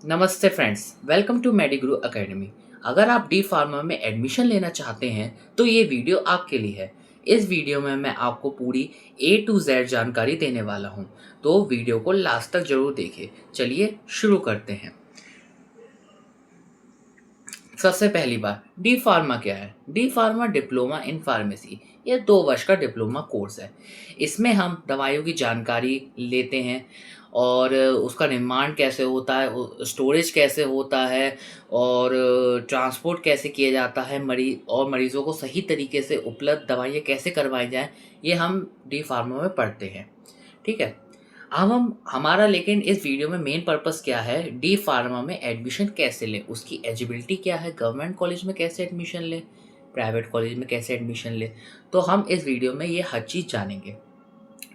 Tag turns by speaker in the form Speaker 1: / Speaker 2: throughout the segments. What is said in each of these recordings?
Speaker 1: नमस्ते friends, welcome to मेडिग्रू academy. अगर आप डी फार्मा में एडमिशन लेना चाहते हैं तो ये वीडियो आपके लिए है। इस वीडियो में मैं आपको पूरी ए टू जेड जानकारी देने वाला हूँ, तो वीडियो को लास्ट तक जरूर देखें। चलिए शुरू करते हैं। सबसे पहली बात, डी फार्मा क्या है? D pharma diploma in pharmacy, ये 2 वर्ष का डिप्लोमा कोर्स है। इसमें हम दवाइयों की जानकारी लेते हैं और उसका निर्माण कैसे होता है, स्टोरेज कैसे होता है और ट्रांसपोर्ट कैसे किया जाता है, मरीज़ों को सही तरीके से उपलब्ध दवाइयाँ कैसे करवाई जाएँ, ये हम डी फार्मा में पढ़ते हैं। ठीक है। अब हम हमारा लेकिन इस वीडियो में मेन पर्पस क्या है, डी फार्मा में एडमिशन कैसे लें, उसकी एलिजिबिलिटी क्या है, गवर्नमेंट कॉलेज में कैसे एडमिशन लें, प्राइवेट कॉलेज में कैसे एडमिशन लें। तो हम इस वीडियो में ये हर चीज़ जानेंगे।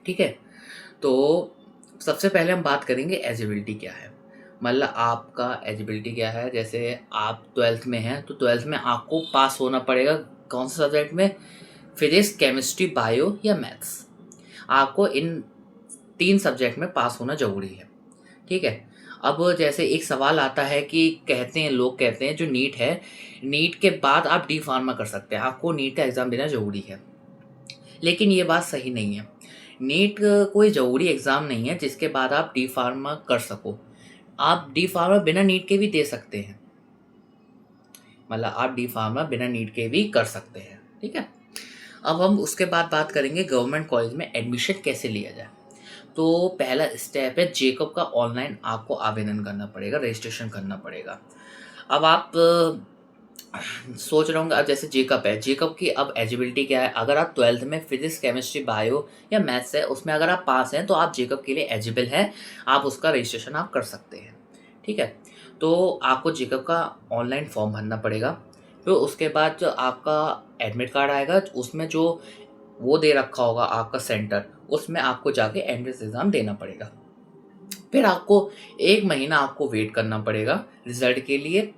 Speaker 1: ठीक है। तो सबसे पहले हम बात करेंगे एलिजिबिलिटी क्या है। मतलब आपका एलिजिबिलिटी क्या है, जैसे आप 12th में हैं तो 12th में आपको पास होना पड़ेगा कौन से सब्जेक्ट में, फिजिक्स, केमिस्ट्री, बायो या मैथ्स। आपको इन 3 सब्जेक्ट में पास होना ज़रूरी है। ठीक है। अब जैसे एक सवाल आता है कि लोग कहते हैं जो नीट है, नीट के बाद आप डी फार्मा कर सकते हैं, आपको नीट का एग्ज़ाम देना ज़रूरी है। लेकिन ये बात सही नहीं है। नीट कोई ज़रूरी एग्ज़ाम नहीं है जिसके बाद आप डी फार्मा कर सको। आप डी फार्मा बिना नीट के भी दे सकते हैं। मतलब आप डी फार्मा बिना नीट के भी कर सकते हैं। ठीक है। अब हम उसके बाद बात करेंगे गवर्नमेंट कॉलेज में एडमिशन कैसे लिया जाए। तो पहला स्टेप है, जेकब का ऑनलाइन आपको आवेदन करना पड़ेगा, रजिस्ट्रेशन करना पड़ेगा। अब आप सोच रहे होंगे, अब जैसे जेकब है, जेकब की अब एलिजिबिलिटी क्या है। अगर आप 12th में फिजिक्स, केमिस्ट्री, बायो या मैथ्स है उसमें अगर आप पास हैं तो आप जेकब के लिए एलिजिबल हैं, आप उसका रजिस्ट्रेशन आप कर सकते हैं। ठीक है। तो आपको जेकब का ऑनलाइन फॉर्म भरना पड़ेगा। फिर उसके बाद जो आपका एडमिट कार्ड आएगा, उसमें जो वो दे रखा होगा आपका सेंटर, उसमें आपको जाके एंट्रेंस एग्ज़ाम देना पड़ेगा। फिर आपको 1 महीना आपको वेट करना पड़ेगा रिज़ल्ट के लिए।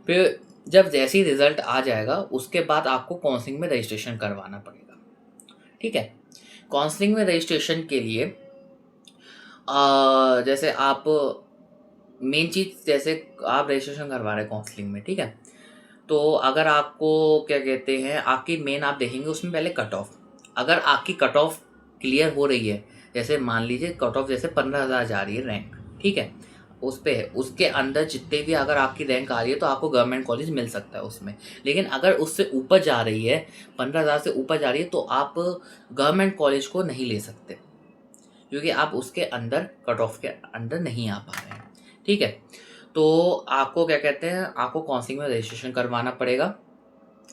Speaker 1: फिर जब जैसे ही रिज़ल्ट आ जाएगा उसके बाद आपको काउंसलिंग में रजिस्ट्रेशन करवाना पड़ेगा। ठीक है। काउंसलिंग में रजिस्ट्रेशन के लिए जैसे आप मेन चीज़, जैसे आप रजिस्ट्रेशन करवा रहे हैं काउंसलिंग में, ठीक है, तो अगर आपको क्या कहते हैं, आपकी मेन आप देखेंगे उसमें पहले कट ऑफ। अगर आपकी कट ऑफ क्लियर हो रही है, जैसे मान लीजिए कट ऑफ जैसे 15,000 जा रही है रैंक, ठीक है, उस पे है, उसके अंदर जितने भी अगर आपकी रैंक आ रही है तो आपको गवर्नमेंट कॉलेज मिल सकता है उसमें। लेकिन अगर उससे ऊपर जा रही है, 15,000 से ऊपर जा रही है, तो आप गवर्नमेंट कॉलेज को नहीं ले सकते, क्योंकि आप उसके अंदर कट ऑफ के अंदर नहीं आ पा रहे हैं। ठीक है। तो आपको क्या कहते हैं, आपको काउंसलिंग में रजिस्ट्रेशन करवाना पड़ेगा।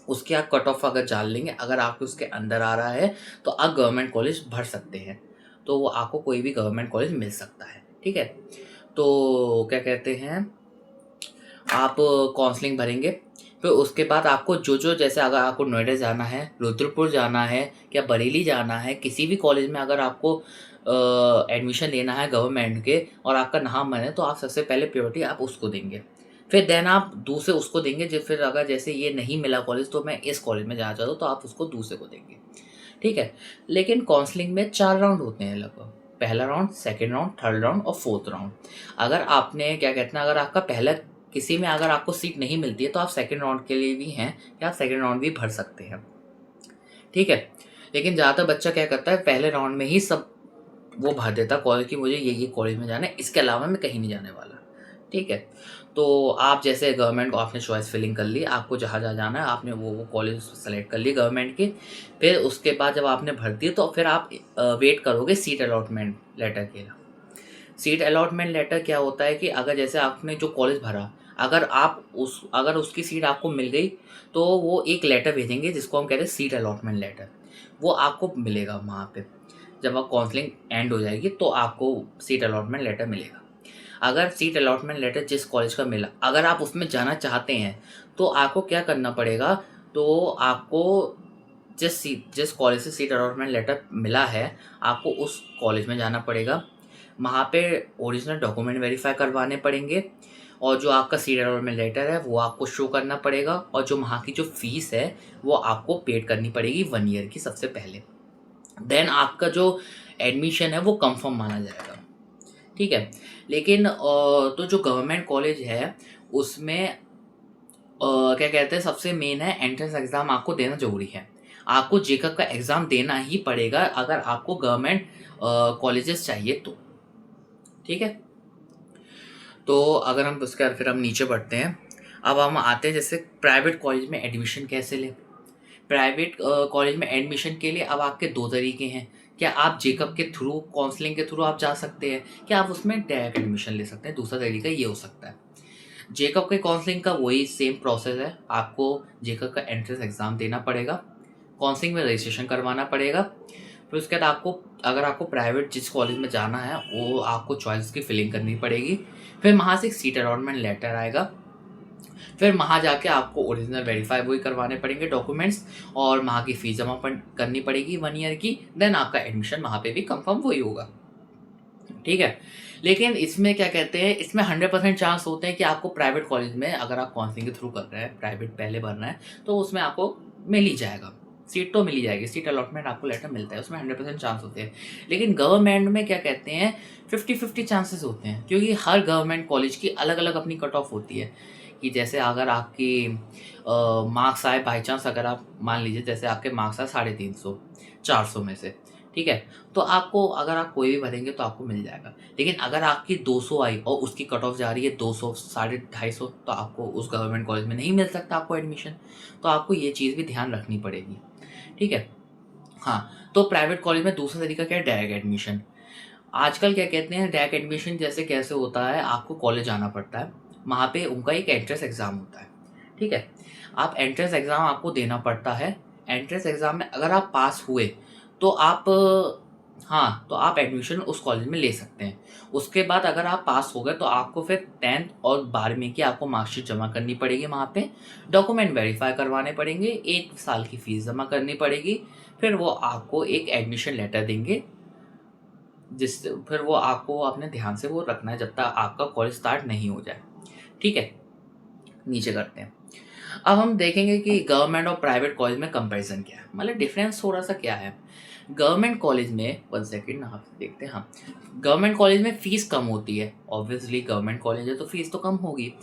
Speaker 1: उसके आप कट ऑफ अगर जान लेंगे, अगर आपके उसके अंदर आ रहा है तो आप गवर्नमेंट कॉलेज भर सकते हैं। तो वो आपको कोई भी गवर्नमेंट कॉलेज मिल सकता है। ठीक है। तो क्या कहते हैं, आप काउंसलिंग भरेंगे। फिर उसके बाद आपको जो जैसे अगर आपको नोएडा जाना है, रुद्रपुर जाना है या बरेली जाना है, किसी भी कॉलेज में अगर आपको एडमिशन लेना है गवर्नमेंट के और आपका नाम बने, तो आप सबसे पहले प्रायोरिटी आप उसको देंगे। फिर देन आप दूसरे उसको देंगे, जो फिर अगर जैसे ये नहीं मिला कॉलेज तो मैं इस कॉलेज में जाना चाहता हूँ, तो आप उसको दूसरे को देंगे। ठीक है। लेकिन काउंसलिंग में 4 राउंड होते हैं लगभग। पहला round, second round, third round और फोर्थ राउंड। अगर आपने क्या कहते हैं, अगर आपका पहला किसी में अगर आपको सीट नहीं मिलती है तो आप सेकंड राउंड के लिए भी हैं कि आप सेकंड राउंड भी भर सकते हैं। ठीक है। लेकिन ज़्यादातर बच्चा क्या करता है, पहले राउंड में ही सब वो भर देता कॉलेज की, मुझे ये कॉलेज में जाना है, इसके अलावा मैं कहीं नहीं जाने वाला। ठीक है। तो आप जैसे गवर्नमेंट को आपने चॉइस फिलिंग कर ली, आपको जहाँ जहाँ जाना है आपने वो कॉलेज सेलेक्ट कर ली गवर्नमेंट के। फिर उसके बाद जब आपने भर दी तो फिर आप वेट करोगे सीट अलॉटमेंट लेटर के लिए। सीट अलॉटमेंट लेटर क्या होता है कि अगर जैसे आपने जो कॉलेज भरा, अगर उसकी सीट आपको मिल गई तो वो एक लेटर भेजेंगे जिसको हम कहते हैं सीट अलॉटमेंट लेटर। वो आपको मिलेगा वहाँ पे, जब आप काउंसलिंग एंड हो जाएगी तो आपको सीट अलॉटमेंट लेटर मिलेगा। अगर सीट अलॉटमेंट लेटर जिस कॉलेज का मिला, अगर आप उसमें जाना चाहते हैं तो आपको क्या करना पड़ेगा, तो आपको जिस कॉलेज से सीट अलॉटमेंट लेटर मिला है, आपको उस कॉलेज में जाना पड़ेगा। वहाँ पे ओरिजिनल डॉक्यूमेंट वेरीफाई करवाने पड़ेंगे और जो आपका सीट अलॉटमेंट लेटर है वो आपको शो करना पड़ेगा, और जो वहाँ की जो फीस है वो आपको पेड करनी पड़ेगी 1 ईयर की सबसे पहले। देन आपका जो एडमिशन है वो कंफर्म माना जाएगा। ठीक है। लेकिन तो जो गवर्नमेंट कॉलेज है उसमें क्या कहते हैं, सबसे मेन है एंट्रेंस एग्ज़ाम आपको देना ज़रूरी है। आपको जेकब का एग्ज़ाम देना ही पड़ेगा अगर आपको गवर्नमेंट कॉलेजेस चाहिए तो, ठीक है। तो अगर हम उसके बाद फिर हम नीचे बढ़ते हैं। अब हम आते हैं जैसे प्राइवेट कॉलेज में एडमिशन कैसे लें। प्राइवेट कॉलेज में एडमिशन के लिए अब आपके 2 तरीके हैं। क्या आप जेकब के थ्रू, काउंसलिंग के थ्रू आप जा सकते हैं, क्या आप उसमें डायरेक्ट एडमिशन ले सकते हैं। दूसरा तरीका ये हो सकता है। जेकब के काउंसलिंग का वही सेम प्रोसेस है। आपको जेकब का एंट्रेंस एग्ज़ाम देना पड़ेगा, काउंसलिंग में रजिस्ट्रेशन करवाना पड़ेगा। फिर उसके बाद आपको, अगर आपको प्राइवेट जिस कॉलेज में जाना है वो आपको चॉइस की फिलिंग करनी पड़ेगी। फिर वहाँ से एक सीट अलॉटमेंट लेटर आएगा। फिर वहाँ जाके आपको ओरिजिनल वेरीफाई वही करवाने पड़ेंगे डॉक्यूमेंट्स, और वहाँ की फ़ीस जमा करनी पड़ेगी 1 ईयर की। देन आपका एडमिशन वहाँ पे भी कंफर्म वही होगा, ठीक है। लेकिन इसमें क्या कहते हैं, इसमें 100% चांस होते हैं कि आपको प्राइवेट कॉलेज में, अगर आप काउंसलिंग के थ्रू कर रहे हैं, प्राइवेट पहले भरना है, तो उसमें आपको मिल ही जाएगा, सीट तो मिल ही जाएगी, सीट अलॉटमेंट आपको लेटर मिलता है, उसमें 100% चांस होते हैं। लेकिन गवर्नमेंट में क्या कहते हैं, 50-50 चांसेस होते हैं, क्योंकि हर गवर्नमेंट कॉलेज की अलग अलग अपनी कट ऑफ होती है। कि जैसे अगर आपकी मार्क्स आए बाई चांस, अगर आप मान लीजिए जैसे आपके मार्क्स आए 350, 400 में से, ठीक है, तो आपको, अगर आप कोई भी भरेंगे तो आपको मिल जाएगा। लेकिन अगर आपकी 200 आई और उसकी कट ऑफ जा रही है 200, 250, तो आपको उस गवर्नमेंट कॉलेज में नहीं मिल सकता आपको एडमिशन। तो आपको ये चीज़ भी ध्यान रखनी पड़ेगी, ठीक है। हाँ, तो प्राइवेट कॉलेज में दूसरा तरीका क्या है, डायरेक्ट एडमिशन। आजकल क्या कहते हैं, डायरेक्ट एडमिशन जैसे कैसे होता है, आपको कॉलेज आना पड़ता है, वहाँ पे उनका एक एंट्रेंस एग्ज़ाम होता है, ठीक है। आप एंट्रेंस एग्ज़ाम आपको देना पड़ता है। एंट्रेंस एग्ज़ाम में अगर आप पास हुए तो आप, हाँ, तो आप एडमिशन उस कॉलेज में ले सकते हैं। उसके बाद अगर आप पास हो गए तो आपको फिर 10th और 12वीं की आपको मार्कशीट जमा करनी पड़ेगी वहाँ पे, डॉक्यूमेंट वेरीफाई करवाने पड़ेंगे, 1 साल की फ़ीस जमा करनी पड़ेगी। फिर वो आपको एक एडमिशन लेटर देंगे, फिर वो आपको अपने ध्यान से वो रखना है जब तक आपका कॉलेज स्टार्ट नहीं हो जाए, ठीक है। नीचे करते हैं। अब हम देखेंगे कि गवर्नमेंट और प्राइवेट कॉलेज में कंपैरिजन क्या है, मतलब डिफरेंस थोड़ा सा क्या है। गवर्नमेंट कॉलेज में, 1 सेकंड ना, देखते हैं। हाँ, गवर्नमेंट कॉलेज में फ़ीस कम होती है, ऑब्वियसली गवर्नमेंट कॉलेज है तो फ़ीस तो कम होगी।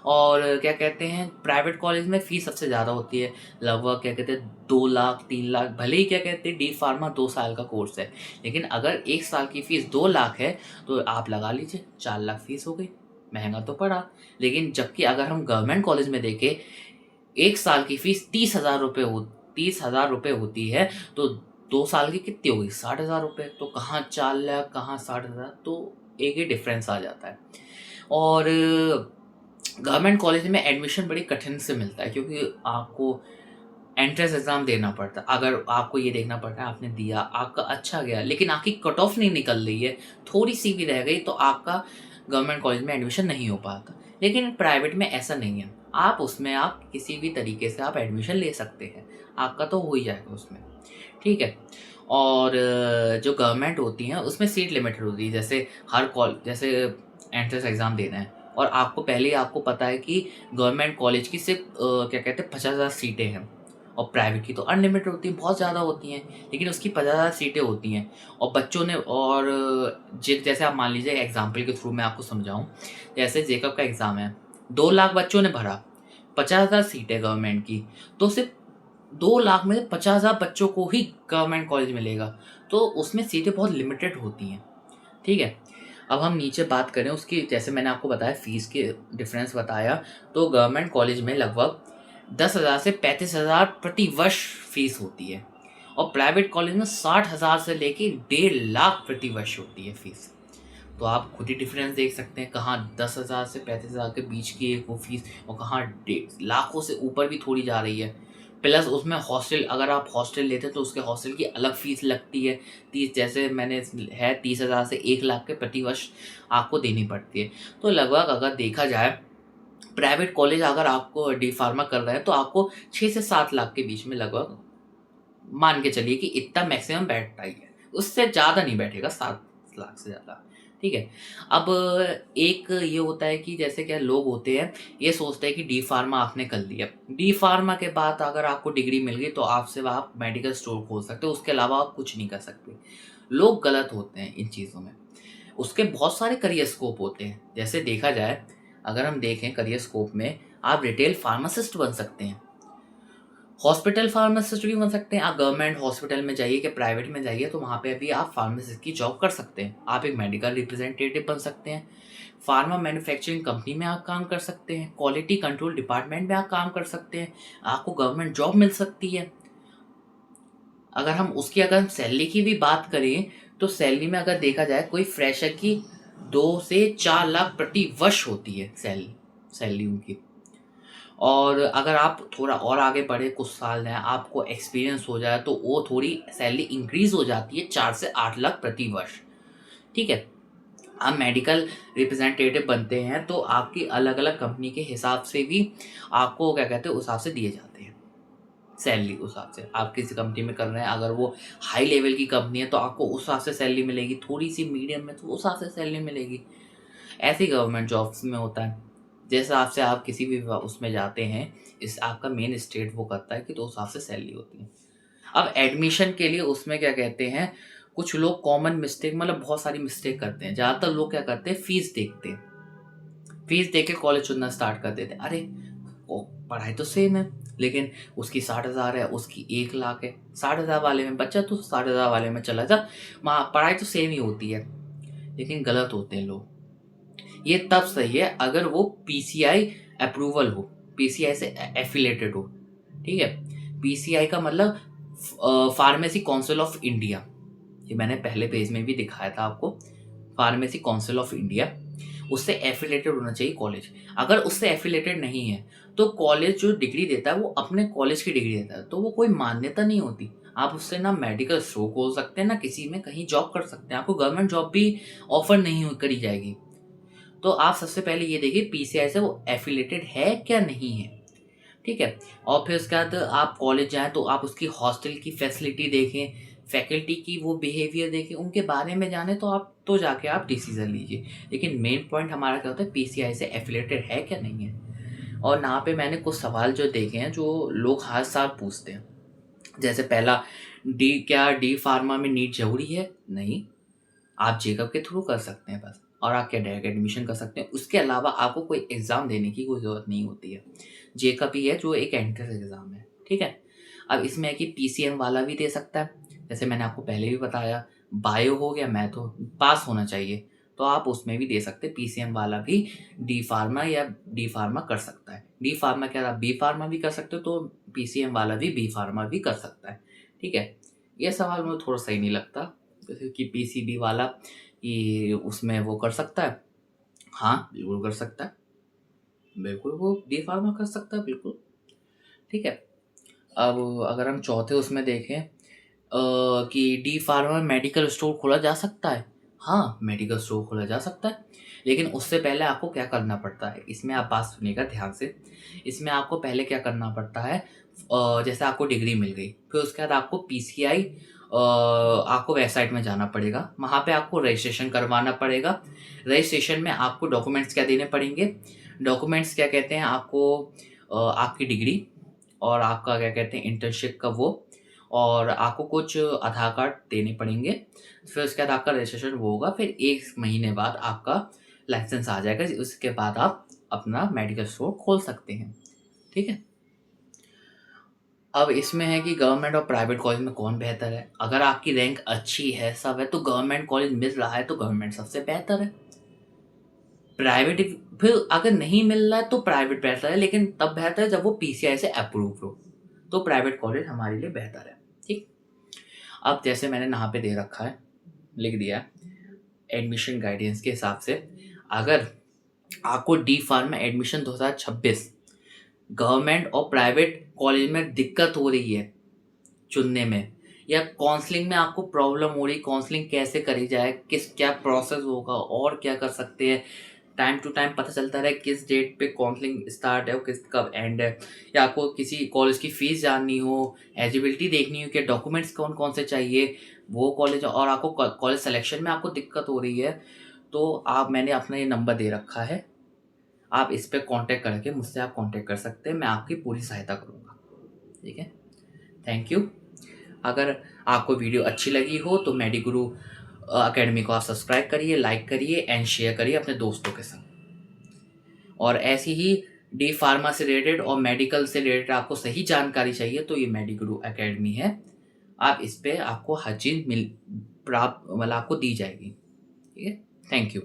Speaker 1: और क्या कहते हैं, प्राइवेट कॉलेज में फ़ीस सबसे ज़्यादा होती है, लगभग क्या कहते हैं 2 लाख 3 लाख। भले ही क्या कहते हैं डी फार्मा 2 साल का कोर्स है, लेकिन अगर 1 साल की फ़ीस 2 लाख है तो आप लगा लीजिए 4 लाख फ़ीस हो गई। महंगा तो पड़ा। लेकिन जबकि अगर हम गवर्नमेंट कॉलेज में देखें, 1 साल की फ़ीस 30,000 रुपये होती है, तो 2 साल की कितनी होगी, 60,000 रुपये। तो कहाँ 4 लाख, कहाँ 60,000, तो एक ही डिफरेंस आ जाता है। और गवर्नमेंट कॉलेज में एडमिशन बड़ी कठिन से मिलता है, क्योंकि आपको एंट्रेंस एग्ज़ाम देना पड़ता है। अगर आपको ये देखना पड़ता है, आपने दिया, आपका अच्छा गया, लेकिन आपकी कट ऑफ नहीं निकल रही है, थोड़ी-सी भी रह गई, तो आपका गवर्नमेंट कॉलेज में एडमिशन नहीं हो पाता। लेकिन प्राइवेट में ऐसा नहीं है। आप उसमें, आप किसी भी तरीके से आप एडमिशन ले सकते हैं, आपका तो हो ही जाएगा उसमें, ठीक है। और जो गवर्नमेंट होती हैं उसमें सीट लिमिटेड होती है। जैसे एंट्रेंस एग्ज़ाम देना है और आपको पहले ही आपको पता है कि गवर्नमेंट कॉलेज की सिर्फ क्या कहते हैं 50,000 सीटें हैं, और प्राइवेट की तो अनलिमिटेड होती हैं, बहुत ज़्यादा होती हैं, लेकिन उसकी 50,000 सीटें होती हैं। और बच्चों ने, और जैसे आप मान लीजिए एग्जाम्पल के थ्रू मैं आपको समझाऊँ, जैसे जेकब का एग्ज़ाम है, 2 लाख बच्चों ने भरा, 50,000 सीटें गवर्नमेंट की, तो सिर्फ 2 लाख में से 50,000 बच्चों को ही गवर्नमेंट कॉलेज मिलेगा, तो उसमें सीटें बहुत लिमिटेड होती हैं, ठीक है। अब हम नीचे बात करें उसकी, जैसे मैंने आपको बताया फ़ीस के डिफरेंस बताया, तो गवर्नमेंट कॉलेज में लगभग 10,000 से 35,000 प्रति वर्ष फ़ीस होती है, और प्राइवेट कॉलेज में 60,000 से लेके 1.5 लाख प्रति वर्ष होती है फ़ीस। तो आप खुद ही डिफरेंस देख सकते हैं, कहाँ 10,000 से 35,000 के बीच की एक वो फीस, और कहाँ लाखों से ऊपर भी थोड़ी जा रही है। प्लस उसमें हॉस्टल, अगर आप हॉस्टल लेते हैं तो उसके हॉस्टल की अलग फ़ीस लगती है। 30, जैसे मैंने है 30,000 से 1 लाख के प्रति वर्ष आपको देनी पड़ती है। तो लगभग अगर देखा जाए, प्राइवेट कॉलेज अगर आपको डी फार्मा कर रहे हैं तो आपको 6 से 7 लाख के बीच में लगभग मान के चलिए कि इतना मैक्सिमम बैठता ही है, उससे ज़्यादा नहीं बैठेगा, 7 लाख से ज़्यादा, ठीक है। अब एक ये होता है कि जैसे क्या लोग होते हैं, ये सोचते हैं कि डी फार्मा आपने कर लिया, डी फार्मा के बाद अगर आपको डिग्री मिल गई तो आपसे आप मेडिकल स्टोर खोल सकते हो, उसके अलावा आप कुछ नहीं कर सकते। लोग गलत होते हैं इन चीज़ों में। उसके बहुत सारे करियर स्कोप होते हैं। जैसे देखा जाए, अगर हम देखें करियर स्कोप में, आप रिटेल फार्मासिस्ट बन सकते हैं, हॉस्पिटल फार्मासिस्ट भी बन सकते हैं। आप गवर्नमेंट हॉस्पिटल में जाइए कि प्राइवेट में जाइए, तो वहाँ पे भी आप फार्मासिस्ट की जॉब कर सकते हैं। आप एक मेडिकल रिप्रेजेंटेटिव बन सकते हैं, फार्मा मैन्युफैक्चरिंग कंपनी में आप काम कर सकते हैं, क्वालिटी कंट्रोल डिपार्टमेंट में आप काम कर सकते हैं, आपको गवर्नमेंट जॉब मिल सकती है। अगर हम सैलरी की भी बात करें, तो सैलरी में अगर देखा जाए, कोई फ्रेशर की 2 से 4 लाख प्रति वर्ष होती है सैलरी उनकी। और अगर आप थोड़ा और आगे बढ़े, कुछ साल हैं, आपको एक्सपीरियंस हो जाए, तो वो थोड़ी सैलरी इंक्रीज हो जाती है 4 से 8 लाख प्रति वर्ष। ठीक है। आप मेडिकल रिप्रेजेंटेटिव बनते हैं तो आपकी अलग अलग कंपनी के हिसाब से भी आपको क्या कहते हैं, उस हिसाब से दिए जाते हैं सैलरी। उस हिसाब से आप किसी कंपनी में कर रहे हैं, अगर वो हाई लेवल की कंपनी है तो आपको उस हिसाब से सैलरी मिलेगी, थोड़ी सी मीडियम में तो उस हिसाब से सैलरी मिलेगी। ऐसे ही गवर्नमेंट जॉब्स में होता है। जैसे आपसे आप किसी भी उसमें जाते हैं, इस आपका मेन स्टेट वो करता है कि तो उस हिसाब से सैलरी होती है। अब एडमिशन के लिए उसमें क्या कहते हैं, कुछ लोग कॉमन मिस्टेक, मतलब बहुत सारी मिस्टेक करते हैं। ज़्यादातर लोग क्या करते हैं, फीस देखते हैं, फीस देख के कॉलेज चुनना स्टार्ट कर देते हैं। अरे वो पढ़ाई तो सेम है, लेकिन उसकी 60,000 है, उसकी 1 लाख है। 60,000 वाले में बच्चा तो 60,000 वाले में चला जा, वहाँ पढ़ाई तो सेम ही होती है। लेकिन गलत होते हैं लोग। ये तब सही है अगर वो पीसीआई अप्रूवल हो, पीसीआई से एफिलेटेड हो। ठीक है। पीसीआई का मतलब फार्मेसी काउंसिल ऑफ इंडिया, ये मैंने पहले पेज में भी दिखाया था आपको। फार्मेसी काउंसिल ऑफ इंडिया, उससे एफिलेटेड होना चाहिए कॉलेज। अगर उससे एफिलेटेड नहीं है तो कॉलेज जो डिग्री देता है वो अपने कॉलेज की डिग्री देता है, तो वो कोई मान्यता नहीं होती। आप उससे ना मेडिकल स्टोर खोल सकते हैं, ना किसी में कहीं जॉब कर सकते हैं, आपको गवर्नमेंट जॉब भी ऑफर नहीं करी जाएगी। तो आप सबसे पहले ये देखिए पीसीआई से वो एफिलेटेड है क्या नहीं है। ठीक है। और फिर उसके बाद आप कॉलेज जाएँ तो आप उसकी हॉस्टल की फैसिलिटी देखें, फैकल्टी की वो बिहेवियर देखें, उनके बारे में जानें, तो आप तो जाके आप डिसीज़न लीजिए। लेकिन मेन पॉइंट हमारा क्या होता है, पीसीआई से एफिलेटेड है क्या नहीं है। और यहाँ पे मैंने कुछ सवाल जो देखे हैं जो लोग हर साल पूछते हैं। जैसे पहला, क्या डी फार्मा में नीट ज़रूरी है? नहीं, आप जेकब के थ्रू कर सकते हैं बस, और आप क्या डायरेक्ट एडमिशन कर सकते हैं। उसके अलावा आपको कोई एग्ज़ाम देने की कोई ज़रूरत नहीं होती है। जेकब ही है जो एक एंट्रेंस एग्ज़ाम है। ठीक है। अब इसमें है कि पीसीएम वाला भी दे सकता है, जैसे मैंने आपको पहले भी बताया। बायो हो गया, मैथ हो, पास होना चाहिए, तो आप उसमें भी दे सकते हैं। पीसीएम वाला भी डी फार्मा या डी फार्मा कर सकता है। डी फार्मा क्या, आप बी फार्मा भी कर सकते हो, तो पीसीएम वाला भी बी फार्मा भी कर सकता है। ठीक है। ये सवाल मुझे थोड़ा सही नहीं लगता, जैसे कि पीसीबी वाला कि उसमें वो कर सकता है। हाँ, बिल्कुल कर सकता है, बिल्कुल वो डी फार्मा कर सकता है, बिल्कुल। ठीक है। अब अगर हम चौथे उसमें देखें कि डी फार्मा में मेडिकल स्टोर खोला जा सकता है। हाँ, मेडिकल स्टोर खोला जा सकता है, लेकिन उससे पहले आपको क्या करना पड़ता है, इसमें आप बात सुनिएगा ध्यान से। इसमें आपको पहले क्या करना पड़ता है, जैसे आपको डिग्री मिल गई, फिर उसके बाद आपको पीसीआई, आपको वेबसाइट में जाना पड़ेगा, वहाँ पे आपको रजिस्ट्रेशन करवाना पड़ेगा। रजिस्ट्रेशन में आपको डॉक्यूमेंट्स क्या देने पड़ेंगे, डॉक्यूमेंट्स क्या कहते हैं आपको, आपकी डिग्री, और आपका क्या कहते हैं इंटर्नशिप का वो, और आपको कुछ आधार कार्ड देने पड़ेंगे। फिर उसके बाद आपका रजिस्ट्रेशन वो होगा, फिर 1 महीने बाद आपका लाइसेंस आ जाएगा, उसके बाद आप अपना मेडिकल स्टोर खोल सकते हैं। ठीक है। अब इसमें है कि गवर्नमेंट और प्राइवेट कॉलेज में कौन बेहतर है। अगर आपकी रैंक अच्छी है, सब है, तो गवर्नमेंट कॉलेज मिल रहा है तो गवर्नमेंट सबसे बेहतर है। प्राइवेट फिर अगर नहीं मिल रहा है तो प्राइवेट बेहतर है, लेकिन तब बेहतर है जब वो पीसीआई से अप्रूव हो, तो प्राइवेट कॉलेज हमारे लिए बेहतर है। ठीक। अब जैसे मैंने यहाँ पे दे रखा है, लिख दिया एडमिशन गाइडेंस के हिसाब से, अगर आपको डी फार्म में एडमिशन 2026 गवर्नमेंट और प्राइवेट कॉलेज में दिक्कत हो रही है चुनने में, या काउंसलिंग में आपको प्रॉब्लम हो रही, काउंसलिंग कैसे करी जाए, किस क्या प्रोसेस होगा और क्या कर सकते हैं, टाइम टू टाइम पता चलता रहे किस डेट पे काउंसलिंग स्टार्ट है और किस कब एंड है, या आपको किसी कॉलेज की फ़ीस जाननी हो, एलिजिबिलिटी देखनी हो कि डॉक्यूमेंट्स कौन कौन से चाहिए वो कॉलेज, और आपको कॉलेज सिलेक्शन में आपको दिक्कत हो रही है, तो आप मैंने अपना ये नंबर दे रखा है, आप इस पर कांटेक्ट करके मुझसे आप कांटेक्ट कर सकते हैं, मैं आपकी पूरी सहायता करूँगा। ठीक है। Thank you. अगर आपको वीडियो अच्छी लगी हो तो मेडिगुरु अकेडमी को आप सब्सक्राइब करिए, लाइक करिए एंड शेयर करिए अपने दोस्तों के संग। और ऐसी ही डी फार्मा से रिलेटेड और मेडिकल से रिलेटेड आपको सही जानकारी चाहिए तो ये मेडिगुरु अकेडमी है। आप इस पे आपको हर चीज़ मिल प्राप्त मतलब आपको दी जाएगी। ठीक है, थैंक यू।